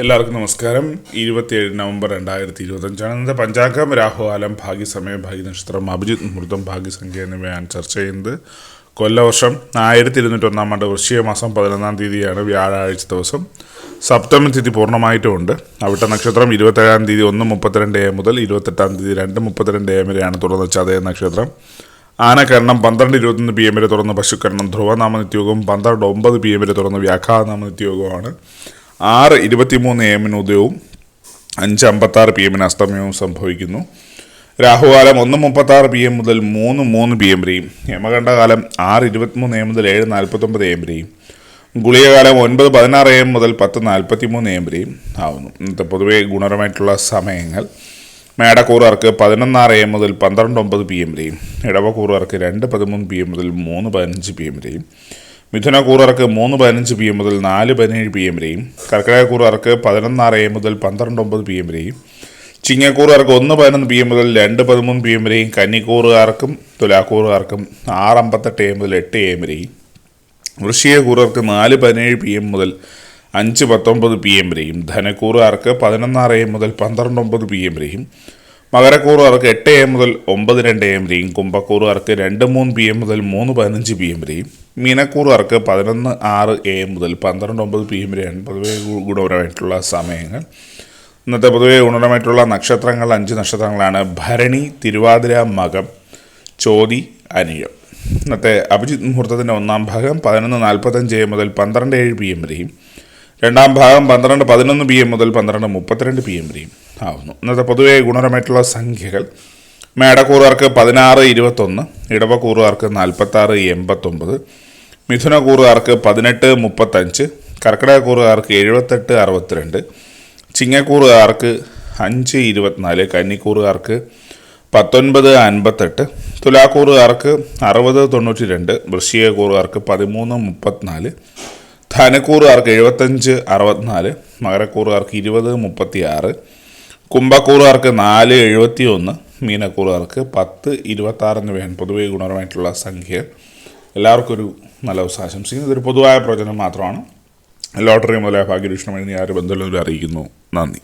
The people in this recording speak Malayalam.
എല്ലാവർക്കും നമസ്കാരം. 27 നവംബർ 2025 ഇന്നത്തെ പഞ്ചാംഗം രാഹുകാലം, ഭാഗ്യസമയം, ഭാഗ്യനക്ഷത്രം, അഭിജിത്ത് മുഹൂർത്തം, ഭാഗ്യസംഖ്യ എന്നിവയാണ് ചർച്ച ചെയ്യുന്നത്. കൊല്ലവർഷം 1201 ആണ്ട് വൃശ്ചിക മാസം 11 തീയതിയാണ്, വ്യാഴാഴ്ച ദിവസം. സപ്തമി തിഥി പൂർണ്ണമായിട്ടുമുണ്ട്. അവിട്ട നക്ഷത്രം 27 തീയതി 1:32 AM മുതൽ 28 തീയതി 2:32 AM വരെയാണ് തുറന്ന ചതയ നക്ഷത്രം. ആനക്കരണം 12:21 PM വരെ തുറന്ന പശുക്കരണം. ധ്രുവനാമ നിത്യയോഗവും 12:09 PM വരെ തുറന്ന വ്യാഘാനാമ നിത്യയോഗമാണ്. 6:23 AM ഉദയവും 5:56 PM അസ്തമയവും സംഭവിക്കുന്നു. രാഹുകാലം 1:36 PM മുതൽ 3:03 PM വരെയും. യമകണ്ഠകാലം 6:23 AM മുതൽ 7:49 AM വരെയും. ഗുളികകാലം 9:16 AM മുതൽ 10:43 AM വരെയും ആവുന്നു. ഇന്നത്തെ പൊതുവെ ഗുണപരമായിട്ടുള്ള സമയങ്ങൾ: മേടക്കൂറുകാർക്ക് 11:06 AM മുതൽ 12:09 PM വരെയും. ഇടവക്കൂറുകാർക്ക് 2:13 PM മുതൽ 3:15 PM വരെയും. മിഥുനക്കൂറുകാർക്ക് 3:15 PM മുതൽ 4:17 PM വരെയും. കർക്കിടകക്കൂറുകാർക്ക് 11:06 AM മുതൽ 12:09 PM വരെയും. ചിങ്ങക്കൂറുകാർക്ക് 1:11 PM മുതൽ 2:13 PM വരെയും. കന്നിക്കൂറുകാർക്കും തുലാക്കൂറുകാർക്കും 6:58 AM മുതൽ 8 AM വരെയും. വൃശ്ചികക്കൂറുകാർക്ക് 4:17 PM മുതൽ 5:19 PM വരെയും. ധനക്കൂറുകാർക്ക് 11:06 AM മുതൽ 12:09 PM വരെയും. മകരക്കൂറുകാർക്ക് 8 AM മുതൽ 9:02 AM വരെയും. കുംഭക്കൂറുകാർക്ക് 2:03 PM മുതൽ 3:15 PM വരെയും. മീനക്കൂറുകാർക്ക് 11:06 AM മുതൽ 12:09 PM വരെയാണ് പൊതുവെ ഗുണപരമായിട്ടുള്ള സമയങ്ങൾ. ഇന്നത്തെ പൊതുവെ ഗുണപരമായിട്ടുള്ള നക്ഷത്രങ്ങൾ 5 നക്ഷത്രങ്ങളാണ്: ഭരണി, തിരുവാതിര, മകം, ചോതി, അനിഴം. ഇന്നത്തെ അഭിജിത്ത് മുഹൂർത്തത്തിൻ്റെ ഒന്നാം ഭാഗം 11:45 AM മുതൽ 12:07 PM വരെയും. രണ്ടാം ഭാഗം 12:11 PM മുതൽ 12:32 PM വരെയും ആവുന്നു. ഇന്നത്തെ പൊതുവെ ഗുണപരമായിട്ടുള്ള സംഖ്യകൾ: മേടക്കൂറുകാർക്ക് 16:21, ഇടവക്കൂറുകാർക്ക് 46:89, മിഥുനക്കൂറുകാർക്ക് 18:35, കർക്കിടകക്കൂറുകാർക്ക് 78:62, ചിങ്ങക്കൂറുകാർക്ക് 5:24, കന്നിക്കൂറുകാർക്ക് 19:58, തുലാക്കൂറുകാർക്ക് 60:92, വൃശ്ചികക്കൂറുകാർക്ക് 13:34, ധനക്കൂറുകാർക്ക് 75:64, മകരക്കൂറുകാർക്ക് 20:36, കുംഭക്കൂറുകാർക്ക് 4:71, മീനക്കൂറുകാർക്ക് 10:26 എന്നിവയാണ് പൊതുവെ ഗുണപരമായിട്ടുള്ള സംഖ്യ. എല്ലാവർക്കും ഒരു നല്ല ദിവസം ആശംസിക്കുന്നു. ഇതൊരു പൊതുവായ പ്രവചനം മാത്രമാണ്. ലോട്ടറി മുതലായ ഭാഗ്യരക്ഷണം എഴുതി ആര് ബന്ധമുള്ളവർ അറിയിക്കുന്നു. നന്ദി.